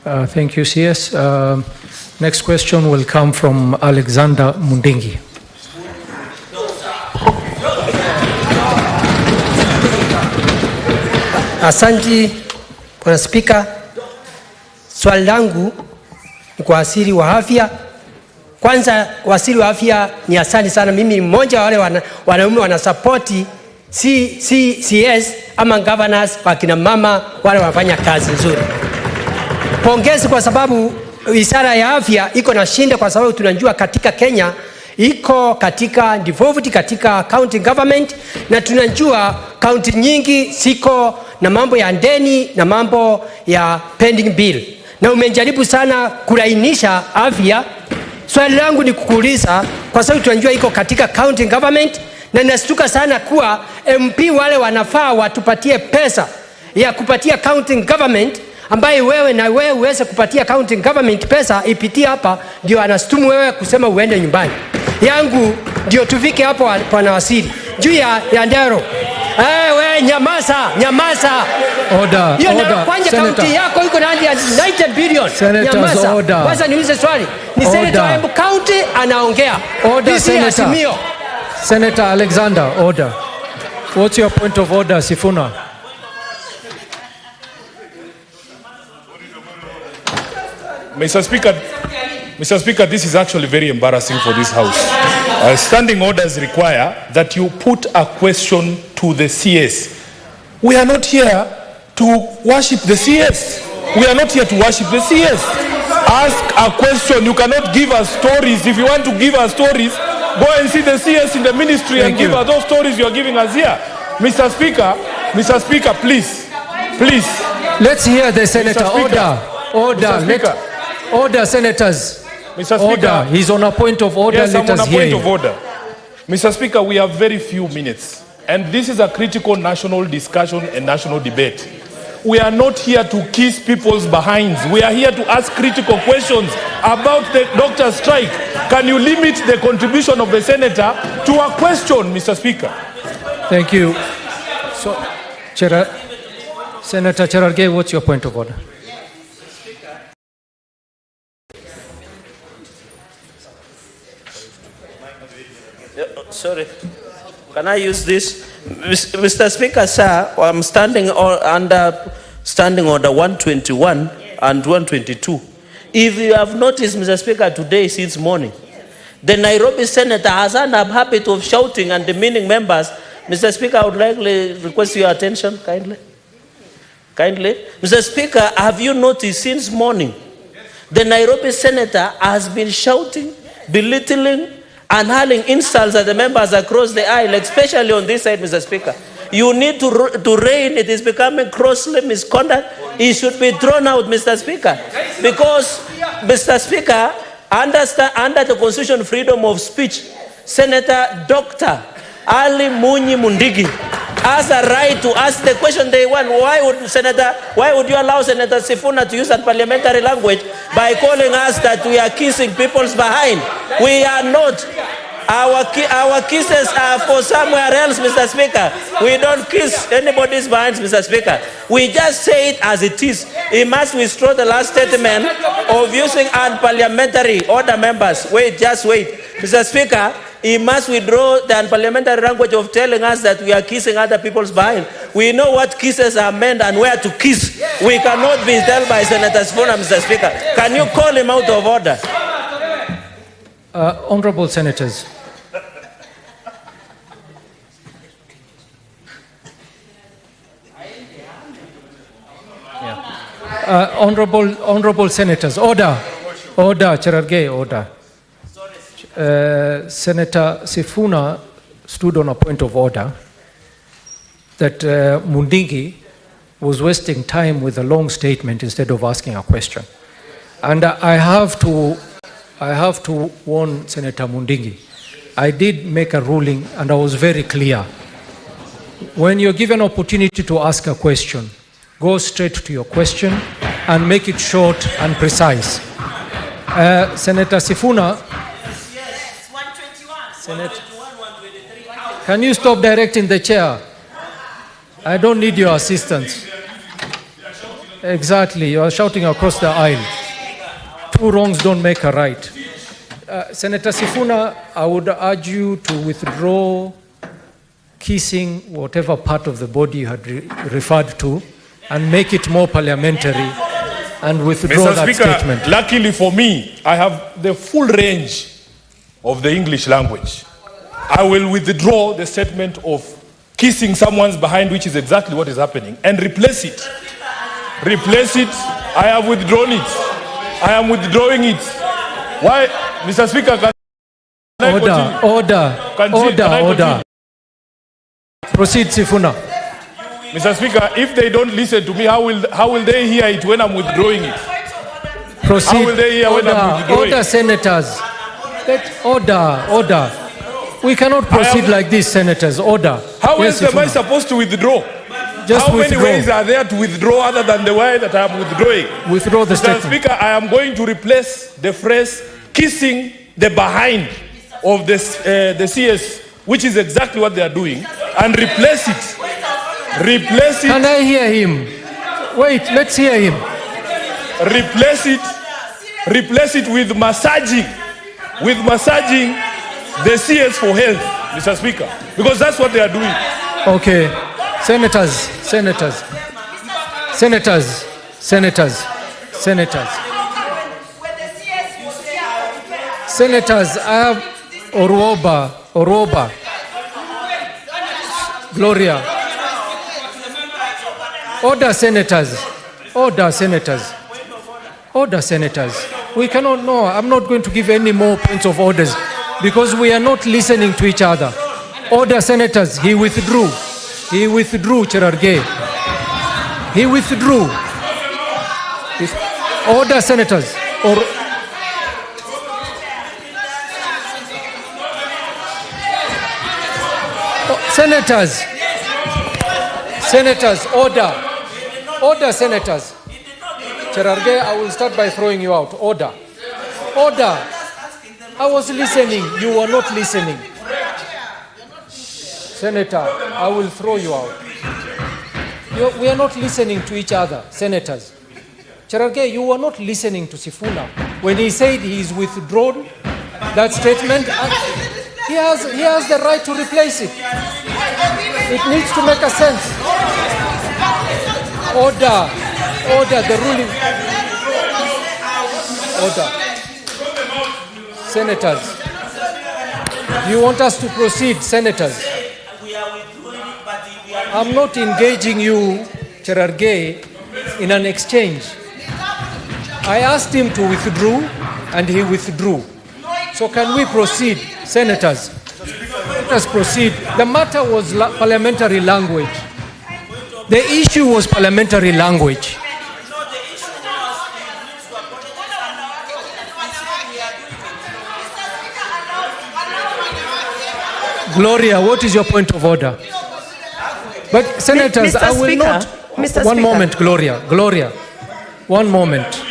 Thank you, CS. Next question will come from Alexander Mundingi. Asante, Bwana Spika. Swali langu ni kwa waziri wa afya. Kwanza, waziri wa afya, ni asante sana. Mimi mmoja wale wanaume wanasupporti CS ama governors wakina mama wale wanafanya kazi nzuri. Pongezi kwa sababu wizara ya afya iko na shinda, kwa sababu tunajua katika Kenya iko katika devolved katika county government, na tunajua county nyingi siko na mambo ya ndeni na mambo ya pending bill, na umejaribu sana kulainisha afya. Swali langu ni kukuuliza, kwa sababu tunajua iko katika county government, na nashtuka sana kuwa MP wale wanafaa watupatie pesa ya kupatia county government, ambaye wewe uweze kupatia county government pesa ipitie hapa, ndio anastumu wewe kusema uende nyumbani. Yangu ndio tufike hapo Bwana Waziri. Juu ya ndero. We nyamaza. Order. Kwanza county yako iko na 90 billion. Nyamaza. Kwanza niulize swali. Ni Senator wa County anaongea. Order, Senator. Senator Alexander, order. What's your point of order, Sifuna? Mr. Speaker, this is actually very embarrassing for this House. Standing orders require that you put a question to the CS. We are not here to worship the CS. We are not here to worship the CS. Ask a question. You cannot give us stories. If you want to give us stories, go and see the CS in the ministry and give us those stories you are giving us here. Mr. Speaker, please. Let's hear the Senator. Order, senators. Mr. Speaker, order. He's on a point of order. Yes, let I'm us on a hear point you. of order. Mr. Speaker, we have very few minutes, and this is a critical national discussion and national debate. We are not here to kiss people's behinds. We are here to ask critical questions about the doctor strike. Can you limit the contribution of the senator to a question, Mr. Speaker? Thank you. So, Senator Cherargei, what's your point of order? Sorry, can I use this? Mr. Speaker, sir, I'm standing under Standing Order 121 and 122. If you have noticed, Mr. Speaker, today since morning, the Nairobi Senator has an habit of shouting and demeaning members. Mr. Speaker, I would like to request your attention, kindly. Mr. Speaker, have you noticed since morning, the Nairobi Senator has been shouting, belittling, and hurling insults at the members across the aisle, especially on this side, Mr. Speaker. You need to rein. It is becoming grossly misconduct. He should be thrown out, Mr. Speaker. Because, Mr. Speaker, under the Constitution freedom of speech, Senator Dr. Ali Munyi Mundigi has a right to ask the question they want. Why would you allow Senator Sifuna to use unparliamentary language by calling us that we are kissing people's behind? We are not. Our kisses are for somewhere else, Mr. Speaker. We don't kiss anybody's behind, Mr. Speaker. We just say it as it is. He must withdraw the last statement of using unparliamentary order members. Just wait. Mr. Speaker, he must withdraw the unparliamentary language of telling us that we are kissing other people's behind. We know what kisses are meant and where to kiss. We cannot be told by Senator Sifuna, Mr. Speaker. Can you call him out of order? Honorable Senators. Honorable Senators, order, Cherargei, order. Senator Sifuna stood on a point of order that Mundingi was wasting time with a long statement instead of asking a question. And I have to warn Senator Mundingi. I did make a ruling and I was very clear. When you're given an opportunity to ask a question, go straight to your question and make it short and precise. Senator Sifuna, Senator, can you stop directing the chair? I don't need your assistance. Exactly. You are shouting across the aisle. Two wrongs don't make a right. Senator Sifuna, I would urge you to withdraw kissing whatever part of the body you had referred to and make it more parliamentary and withdraw Mr. that Speaker, statement. luckily for me, I have the full range of the English language. I will withdraw the statement of kissing someone's behind, which is exactly what is happening, and replace it. Replace it. I have withdrawn it. I am withdrawing it. Why, Mr. Speaker, can I continue? Order. Proceed, Sifuna. Mr. Speaker, if they don't listen to me, how will they hear it when I'm withdrawing it? Proceed. How will they hear when I'm withdrawing? Order, senators. Order. We cannot proceed like this, senators. Order. How else am I supposed to withdraw? Just How withdraw. many ways are there to withdraw other than the way that I am withdrawing? Withdraw the Mr. statement. Speaker, I am going to replace the phrase kissing the behind of the CS, which is exactly what they are doing, and replace it. Replace it. Can I hear him? Wait, let's hear him. Replace it with massaging the CS for health, Mr. Speaker, because that's what they are doing. Okay. Senators. I have Oroba. Gloria. Order, senators. We cannot, no, I'm not going to give any more points of orders because we are not listening to each other. Order, senators. He withdrew, Cherargei. He withdrew. Order, senators. Senators, order. Order, senators. Cherargei, I will start by throwing you out. Order. I was listening. You were not listening. Senator, I will throw you out. We are not listening to each other, senators. Cherargei, you were not listening to Sifuna when he said he is withdrawn that statement. He has the right to replace it. It needs to make a sense. Order, the ruling. Order. Senators, do you want us to proceed, senators? I'm not engaging you, Cherargei, in an exchange. I asked him to withdraw, and he withdrew. So can we proceed, senators? Let us proceed. The matter was parliamentary language. The issue was parliamentary language. Gloria, what is your point of order? But senators, Mr. I will Speaker, not. Mr. One Speaker. moment, Gloria. One moment.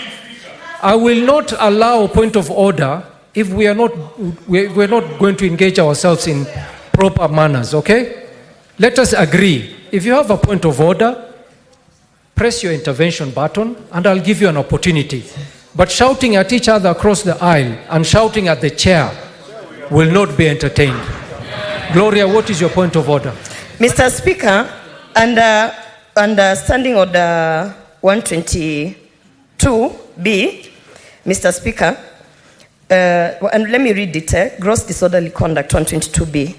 I will not allow a point of order if we're not going to engage ourselves in proper manners, okay? Let us agree. If you have a point of order, press your intervention button and I'll give you an opportunity. But shouting at each other across the aisle and shouting at the chair will not be entertained. Gloria, what is your point of order? Mr. Speaker, under Standing Order 122B, Mr. Speaker, and let me read it, gross disorderly conduct 122B,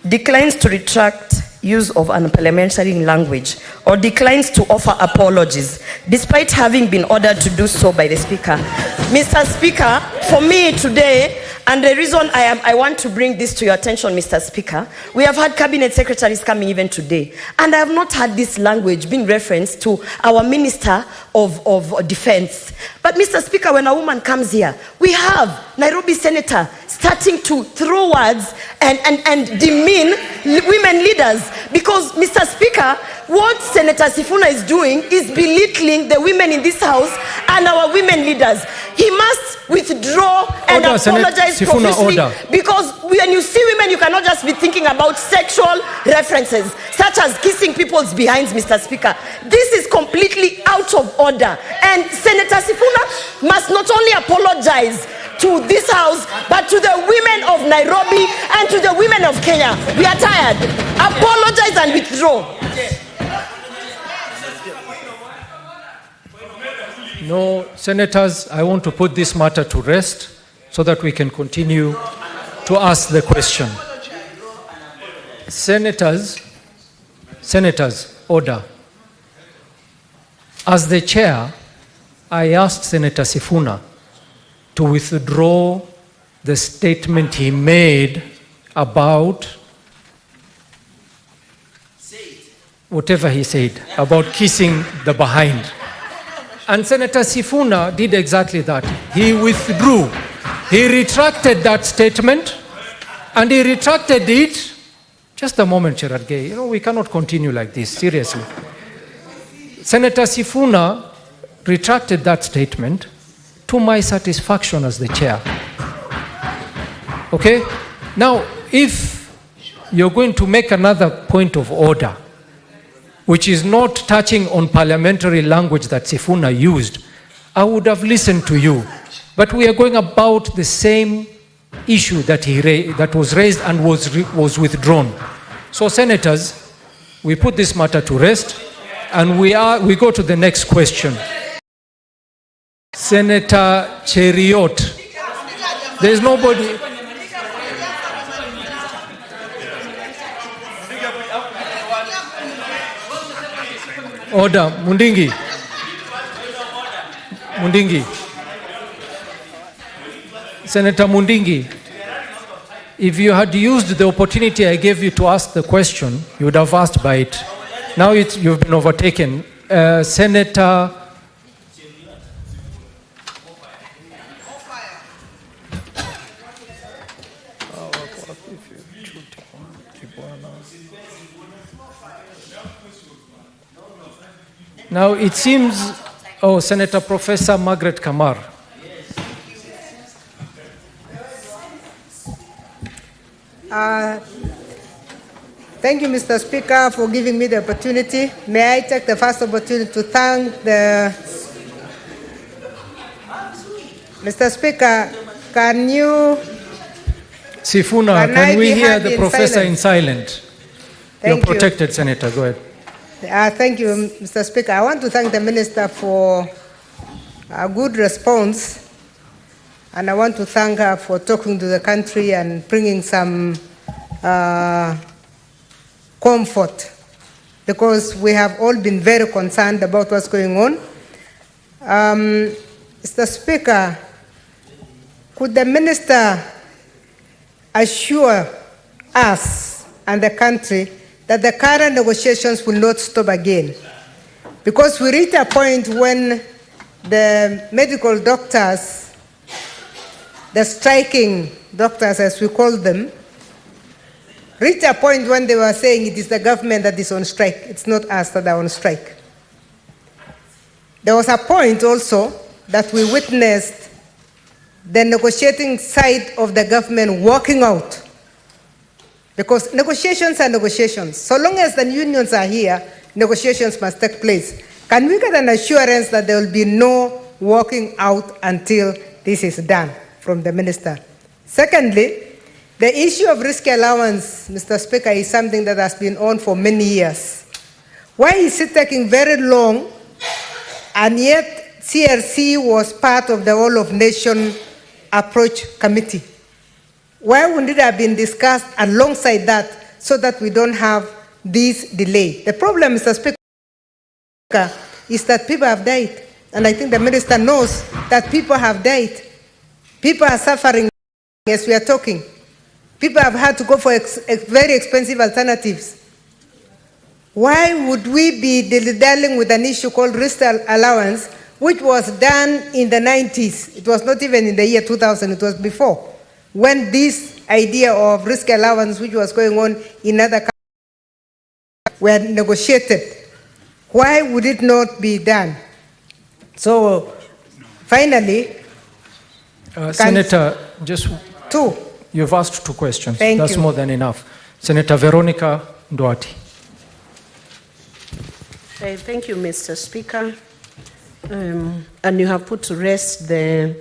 declines to retract use of unparliamentary language or declines to offer apologies despite having been ordered to do so by the Speaker. Mr. Speaker, for me today, and the reason I want to bring this to your attention, Mr. Speaker, we have had cabinet secretaries coming even today, and I have not had this language being referenced to our Minister of Defense. But Mr. Speaker, when a woman comes here, we have Nairobi Senator starting to throw words and demean women leaders. Because, Mr. Speaker, what Senator Sifuna is doing is belittling the women in this house and our women leaders. he must withdraw and Order, apologize Sifuna, profusely. order. Because when you see women, you cannot just be thinking about sexual references, such as kissing people's behinds, Mr. Speaker. This is completely out of order. And Senator Sifuna must not only apologize to this house, but to the women of Nairobi and to the women of Kenya. We are tired. Apologize and withdraw. No, senators, I want to put this matter to rest so that we can continue to ask the question. Senators, order. As the chair, I asked Senator Sifuna to withdraw the statement he made about whatever he said about kissing the behind. And Senator Sifuna did exactly that. He withdrew. He retracted that statement, and he retracted it. Just a moment, Cherargei. You know, we cannot continue like this, seriously. Senator Sifuna retracted that statement to my satisfaction as the chair. Okay? Now, if you're going to make another point of order, which is not touching on parliamentary language that Sifuna used, I would have listened to you. But we are going about the same issue that was raised and was withdrawn. So, senators, we put this matter to rest, and we go to the next question. Senator Cheriot. There is nobody. Order. Mundingi. Senator Mundingi, if you had used the opportunity I gave you to ask the question, you would have asked by it. Now you've been overtaken. Senator Now it seems, Senator Professor Margaret Kamar. Thank you, Mr. Speaker, for giving me the opportunity. May I take the first opportunity to thank Mr. Speaker, can you... Sifuna, can we hear the professor in silent? You're protected, Senator. Go ahead. Thank you, Mr. Speaker. I want to thank the Minister for a good response, and I want to thank her for talking to the country and bringing some comfort, because we have all been very concerned about what's going on. Mr. Speaker, could the Minister assure us and the country that the current negotiations will not stop again? Because we reach a point when the medical doctors, the striking doctors as we call them, reach a point when they were saying it is the government that is on strike, it's not us that are on strike. There was a point also that we witnessed the negotiating side of the government walking out. Because negotiations are negotiations. So long as the unions are here, negotiations must take place. Can we get an assurance that there will be no walking out until this is done from the minister? Secondly, the issue of risk allowance, Mr. Speaker, is something that has been on for many years. Why is it taking very long, and yet CRC was part of the All of Nation Approach Committee? Why wouldn't it have been discussed alongside that so that we don't have this delay? The problem, Mr. Speaker, is that people have died. And I think the minister knows that people have died. People are suffering as we are talking. People have had to go for very expensive alternatives. Why would we be dealing with an issue called risk allowance, which was done in the 90s? It was not even in the year 2000, it was before, when this idea of risk allowance, which was going on in other countries, were negotiated. Why would it not be done? So, finally, Senator, just Two. you've asked 2 questions. Thank That's you. more than enough. Senator Veronica Nduati. Thank you, Mr. Speaker. And you have put to rest the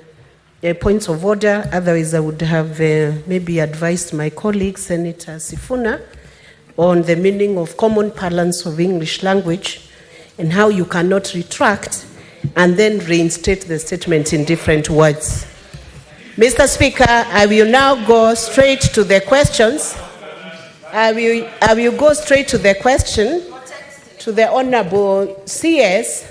points of order. Otherwise, I would have maybe advised my colleague, Senator Sifuna, on the meaning of common parlance of English language and how you cannot retract and then reinstate the statement in different words. Mr. Speaker, I will now go straight to the questions. I will go straight to the question to the Honorable CS.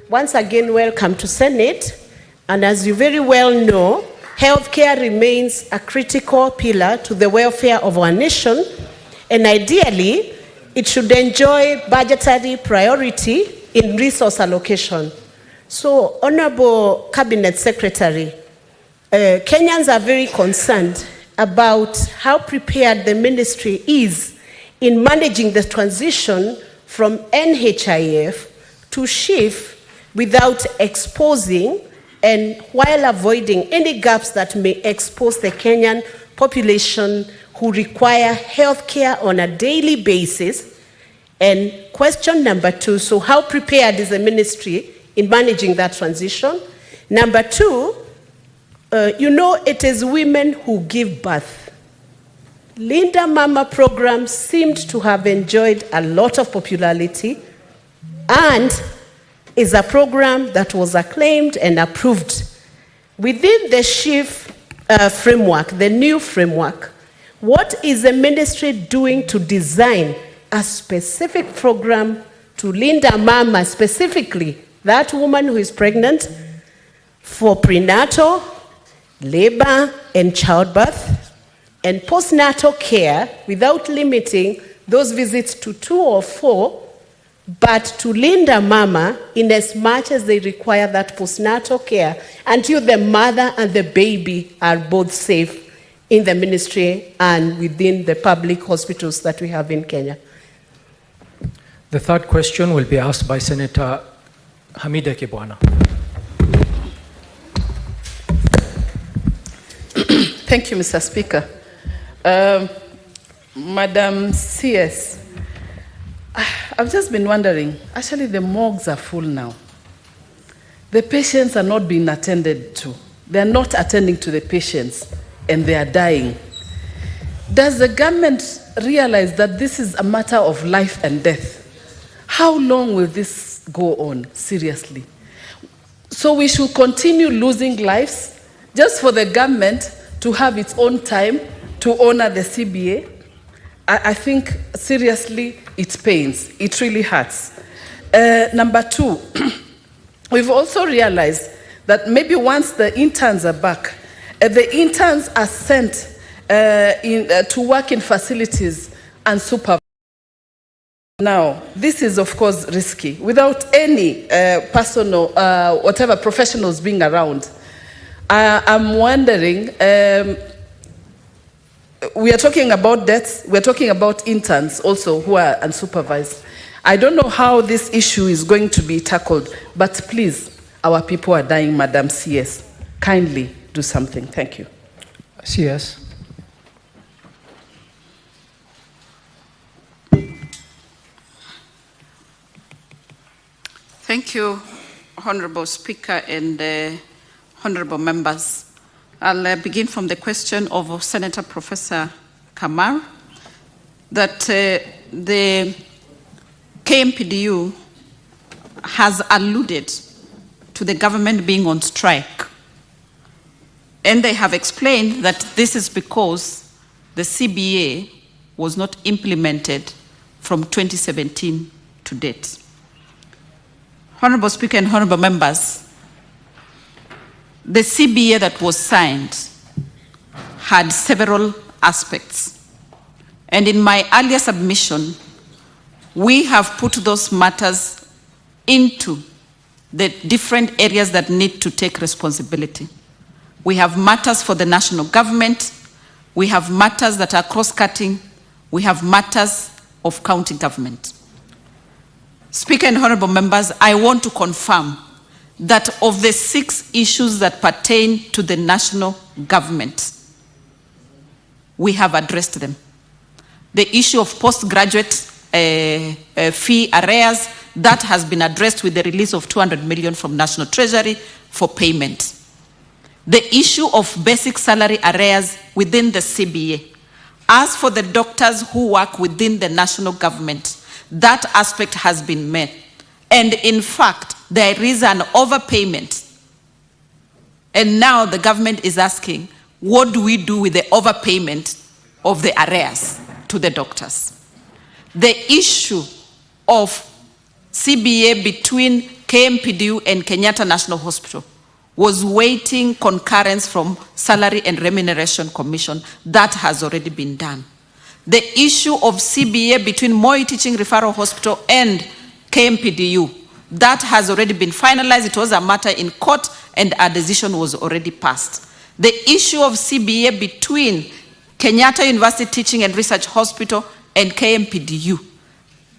Once again, welcome to Senate. And as you very well know, healthcare remains a critical pillar to the welfare of our nation, and ideally, it should enjoy budgetary priority in resource allocation. So, Honorable Cabinet Secretary, Kenyans are very concerned about how prepared the ministry is in managing the transition from NHIF to SHIF without exposing and while avoiding any gaps that may expose the Kenyan population who require health care on a daily basis. And question number 2, so how prepared is the ministry in managing that transition? Number 2, you know it is women who give birth. Linda Mama program seemed to have enjoyed a lot of popularity and is a program that was acclaimed and approved. Within the SHIF framework, the new framework, what is the ministry doing to design a specific program to Linda Mama, specifically that woman who is pregnant, for prenatal, labor and childbirth, and postnatal care without limiting those visits to 2 or 4, but to Linda Mama in as much as they require that postnatal care until the mother and the baby are both safe in the ministry and within the public hospitals that we have in Kenya. The 3rd question will be asked by Senator Hamida Kibwana. Thank you, Mr. Speaker. Madam CS, I've just been wondering, actually the morgues are full now. The patients are not being attended to. They're not attending to the patients and they are dying. Does the government realize that this is a matter of life and death? How long will this go on, seriously? So we should continue losing lives just for the government to have its own time to honor the CBA? I think, seriously, it pains. It really hurts. Number 2, we've also realized that maybe once the interns are back, the interns are sent to work in facilities and supervised. Now, this is, of course, risky. Without any personal, whatever, professionals being around, I'm wondering, we are talking about deaths, we're talking about interns also who are unsupervised. I don't know how this issue is going to be tackled, but please, our people are dying, Madam CS. Kindly do something. Thank you. CS. Thank you, Honorable Speaker and honorable members. I'll begin from the question of Senator Professor Kamar, that the KMPDU has alluded to the government being on strike. And they have explained that this is because the CBA was not implemented from 2017 to date. Honorable Speaker and honorable members, the CBA that was signed had several aspects. And in my earlier submission, we have put those matters into the different areas that need to take responsibility. We have matters for the national government, we have matters that are cross-cutting, we have matters of county government. Speaker and honorable members, I want to confirm that of the 6 issues that pertain to the national government, we have addressed them. The issue of postgraduate fee arrears, that has been addressed with the release of 200 million from National Treasury for payment. The issue of basic salary arrears within the CBA. As for the doctors who work within the national government, that aspect has been met. And in fact, there is an overpayment. And now the government is asking, what do we do with the overpayment of the arrears to the doctors? The issue of CBA between KMPDU and Kenyatta National Hospital was waiting concurrence from Salary and Remuneration Commission. That has already been done. The issue of CBA between Moi Teaching Referral Hospital and KMPDU, that has already been finalized. It was a matter in court and a decision was already passed. The issue of CBA between Kenyatta University Teaching and Research Hospital and KMPDU,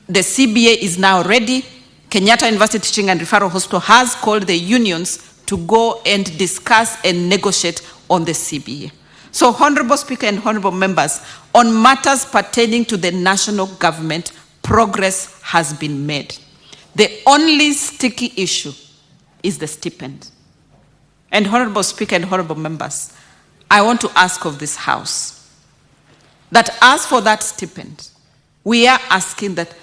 the CBA is now ready. Kenyatta University Teaching and Referral Hospital has called the unions to go and discuss and negotiate on the CBA. So, Honorable Speaker and Honorable Members, on matters pertaining to the national government, progress has been made. The only sticky issue is the stipend. And Honorable Speaker and Honorable Members, I want to ask of this House that as for that stipend, we are asking that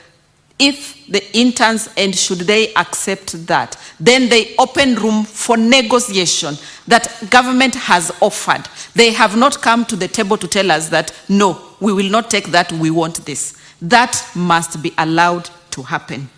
if the interns, and should they accept that, then they open room for negotiation that government has offered. They have not come to the table to tell us that, no, we will not take that, we want this. That must be allowed to happen.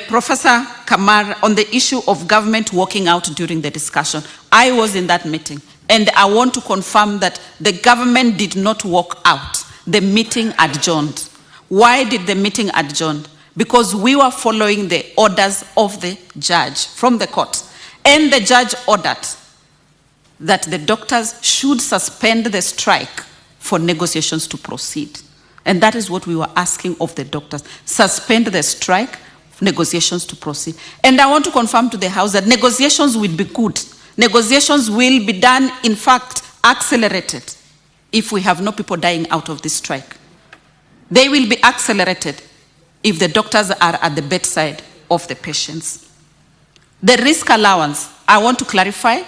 Professor Kamar, on the issue of government walking out during the discussion, I was in that meeting, and I want to confirm that the government did not walk out. The meeting adjourned. Why did the meeting adjourn? Because we were following the orders of the judge from the court. And the judge ordered that the doctors should suspend the strike for negotiations to proceed. And that is what we were asking of the doctors. Suspend the strike, negotiations to proceed. And I want to confirm to the House that negotiations will be good. Negotiations will be done, in fact, accelerated if we have no people dying out of this strike. They will be accelerated if the doctors are at the bedside of the patients. The risk allowance, I want to clarify,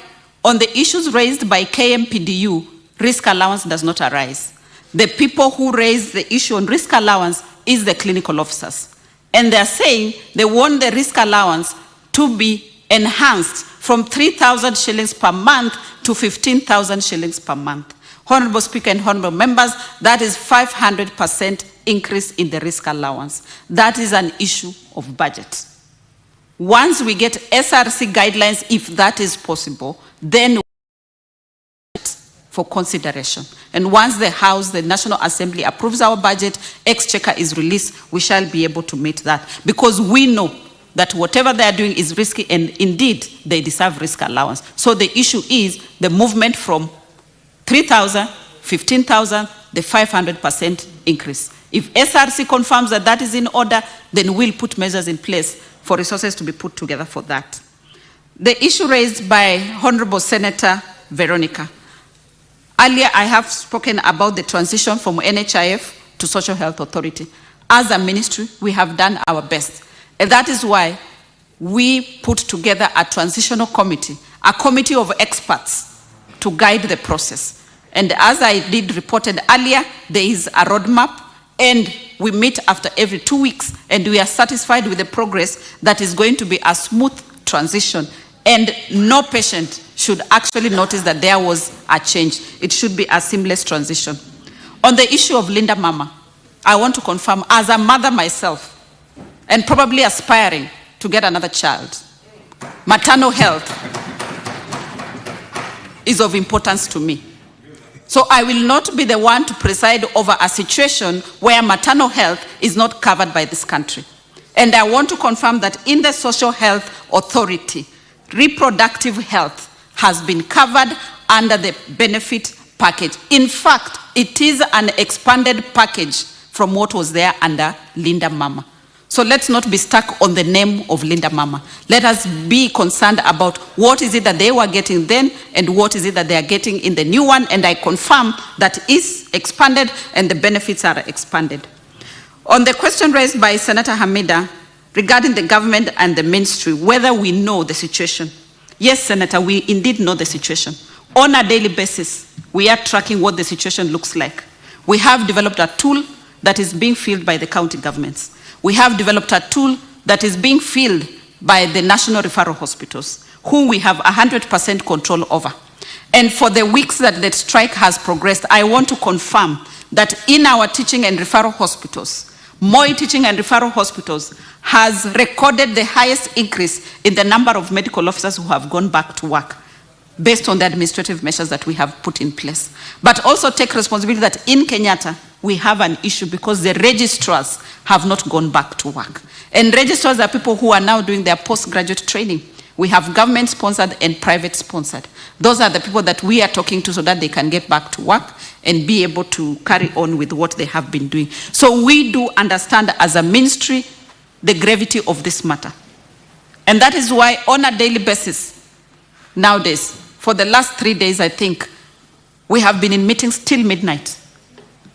on the issues raised by KMPDU, risk allowance does not arise. The people who raise the issue on risk allowance is the clinical officers. And they're saying they want the risk allowance to be enhanced from 3,000 shillings per month to 15,000 shillings per month. Honorable Speaker and Honorable Members, that is 500% increase in the risk allowance. That is an issue of budget. Once we get SRC guidelines, if that is possible, then for consideration. And once the House, the National Assembly approves our budget, Exchequer is released, we shall be able to meet that. Because we know that whatever they are doing is risky, and indeed, they deserve risk allowance. So the issue is the movement from 3,000, 15,000, the 500% increase. If SRC confirms that that is in order, then we'll put measures in place for resources to be put together for that. The issue raised by Honorable Senator Veronica. Earlier, I have spoken about the transition from NHIF to Social Health Authority. As a ministry, we have done our best. And that is why we put together a transitional committee, a committee of experts to guide the process. And as I did reported earlier, there is a roadmap, and we meet after every 2 weeks, and we are satisfied with the progress that is going to be a smooth transition, and no patient should actually notice that there was a change. It should be a seamless transition. On the issue of Linda Mama, I want to confirm, as a mother myself, and probably aspiring to get another child, maternal health is of importance to me. So I will not be the one to preside over a situation where maternal health is not covered by this country. And I want to confirm that in the Social Health Authority, reproductive health has been covered under the benefit package. In fact, it is an expanded package from what was there under Linda Mama. So let's not be stuck on the name of Linda Mama. Let us be concerned about what is it that they were getting then and what is it that they are getting in the new one. And I confirm that is expanded and the benefits are expanded. On the question raised by Senator Hamida regarding the government and the ministry, whether we know the situation. Yes, Senator, we indeed know the situation. On a daily basis, we are tracking what the situation looks like. We have developed a tool that is being filled by the county governments. We have developed a tool that is being filled by the national referral hospitals, whom we have 100% control over. And for the weeks that the strike has progressed, I want to confirm that in our teaching and referral hospitals, Moi Teaching and Referral Hospitals has recorded the highest increase in the number of medical officers who have gone back to work, based on the administrative measures that we have put in place. But also take responsibility that in Kenyatta, we have an issue because the registrars have not gone back to work. And registrars are people who are now doing their postgraduate training. We have government-sponsored and private-sponsored. Those are the people that we are talking to so that they can get back to work and be able to carry on with what they have been doing. So we do understand as a ministry the gravity of this matter. And that is why on a daily basis, nowadays, for the last 3 days, I think, we have been in meetings till midnight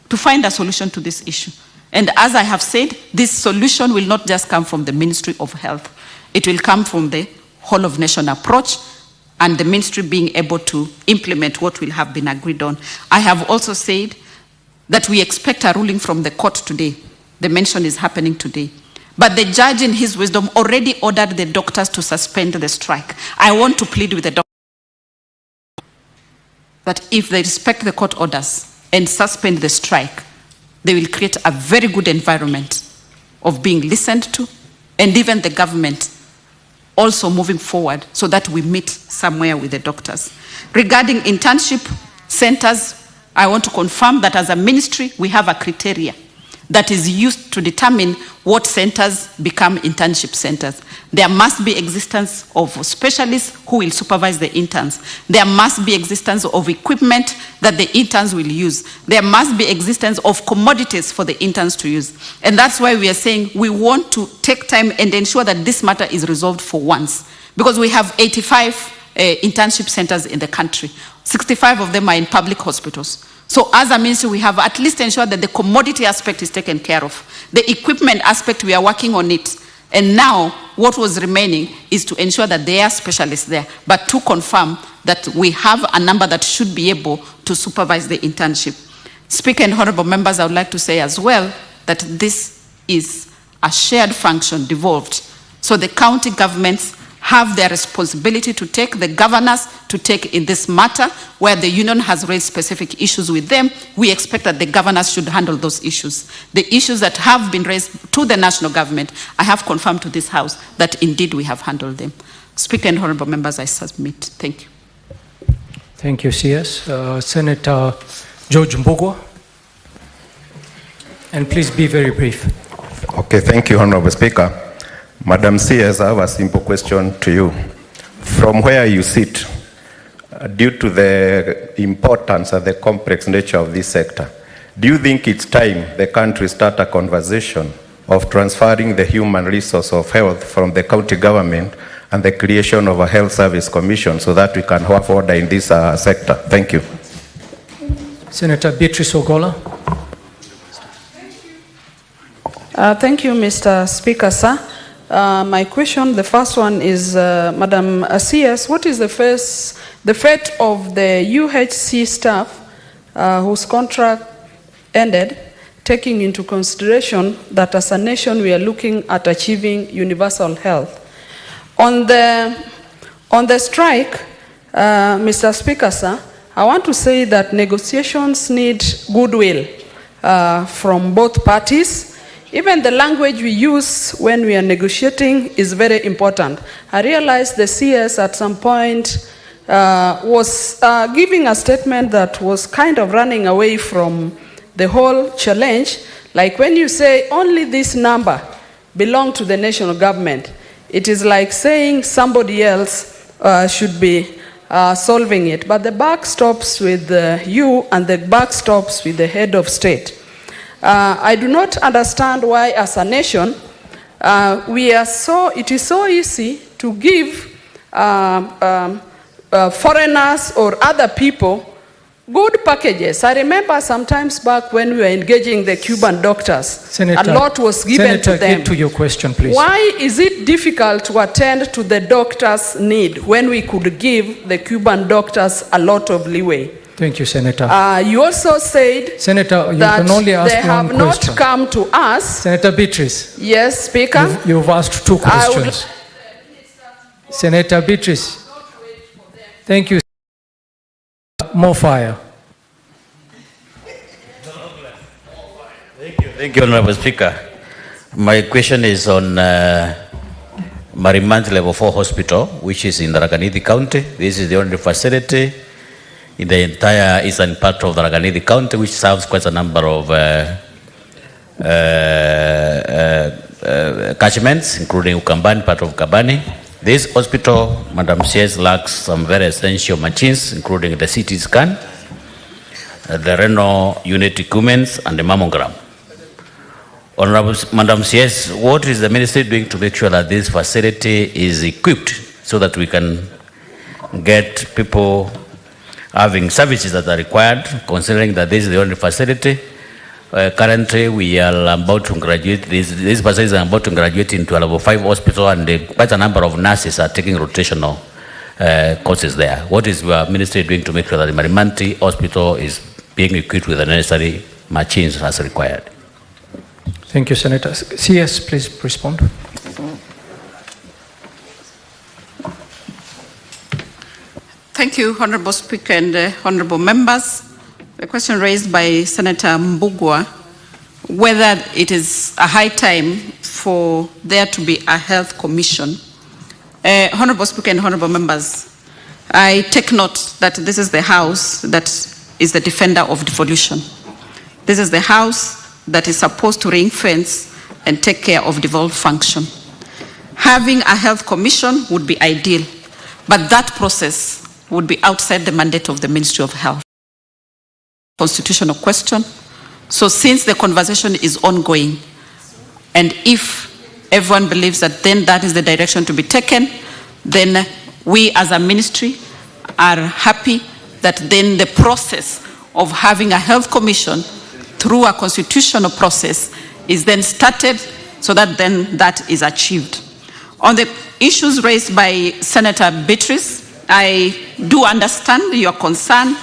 to find a solution to this issue. And as I have said, this solution will not just come from the Ministry of Health. It will come from the whole of nation approach and the ministry being able to implement what will have been agreed on. I have also said that we expect a ruling from the court today. The mention is happening today. But the judge in his wisdom already ordered the doctors to suspend the strike. I want to plead with the doctors that if they respect the court orders and suspend the strike, they will create a very good environment of being listened to, and even the government also moving forward so that we meet somewhere with the doctors. Regarding internship centers, I want to confirm that as a ministry, we have a criteria that is used to determine what centers become internship centers. There must be existence of specialists who will supervise the interns. There must be existence of equipment that the interns will use. There must be existence of commodities for the interns to use. And that's why we are saying we want to take time and ensure that this matter is resolved for once. Because we have 85 internship centers in the country. 65 of them are in public hospitals. So as a ministry, we have at least ensured that the commodity aspect is taken care of. The equipment aspect, we are working on it. And now, what was remaining is to ensure that there are specialists there, but to confirm that we have a number that should be able to supervise the internship. Speaker and honorable members, I would like to say as well that this is a shared function devolved. So the county governments have their responsibility to take, the governors to take in this matter. Where the union has raised specific issues with them, we expect that the governors should handle those issues. The issues that have been raised to the national government, I have confirmed to this House that indeed we have handled them. Speaker and honorable members, I submit. Thank you. Thank you, CS. Senator George Mbugwa. And please be very brief. Okay, thank you, Honorable Speaker. Madam CS, I have a simple question to you. From where you sit, due to the importance and the complex nature of this sector, do you think it's time the country start a conversation of transferring the human resource of health from the county government and the creation of a health service commission so that we can have order in this sector? Thank you. Senator Beatrice Ogola. Thank you, Mr. Speaker, sir. My question, the first one is, Madam CS, what is the fate of the UHC staff whose contract ended, taking into consideration that as a nation we are looking at achieving universal health? On the strike, Mr. Speaker, sir, I want to say that negotiations need goodwill from both parties. Even the language we use when we are negotiating is very important. I realized the CS at some point was giving a statement that was kind of running away from the whole challenge. Like when you say only this number belong to the national government, it is like saying somebody else should be solving it. But the buck stops with you, and the buck stops with the head of state. I do not understand why, as a nation, it is so easy to give foreigners or other people good packages. I remember sometimes back when we were engaging the Cuban doctors, Senator, a lot was given to them. Get to your question, please. Why is it difficult to attend to the doctors' need when we could give the Cuban doctors a lot of leeway? Thank you, Senator. You also said, Senator, you that can only ask they have one not question. come to us. Senator Beatrice. Yes, Speaker. You've asked 2 questions. Senator Beatrice. Thank you. More fire. Thank you, Honorable Speaker. My question is on Marimant Level 4 Hospital, which is in Tharaka-Nithi County. This is the only facility in the entire eastern part of Tharaka-Nithi County, which serves quite a number of catchments, including Ukambani, part of Ukambani. This hospital, Madam CS, lacks some very essential machines, including the CT scan, the renal unit equipment, and the mammogram. Honorable Madam CS, what is the ministry doing to make sure that this facility is equipped so that we can get people having services that are required, considering that this is the only facility? Currently, we are about to graduate, this facility is about to graduate into a level 5 hospital, and quite a number of nurses are taking rotational courses there. What is your ministry doing to make sure that the Marimanti Hospital is being equipped with the necessary machines as required? Thank you, Senator. CS, please respond. Thank you, Honorable Speaker and Honorable Members. The question raised by Senator Mbugua, whether it is a high time for there to be a health commission. Honorable Speaker and Honorable Members, I take note that this is the House that is the defender of devolution. This is the House that is supposed to ring-fence and take care of devolved function. Having a health commission would be ideal, but that process would be outside the mandate of the Ministry of Health. Constitutional question. So since the conversation is ongoing, and if everyone believes that then that is the direction to be taken, then we as a ministry are happy that then the process of having a health commission through a constitutional process is then started, so that then that is achieved. On the issues raised by Senator Beatrice, I do understand your concern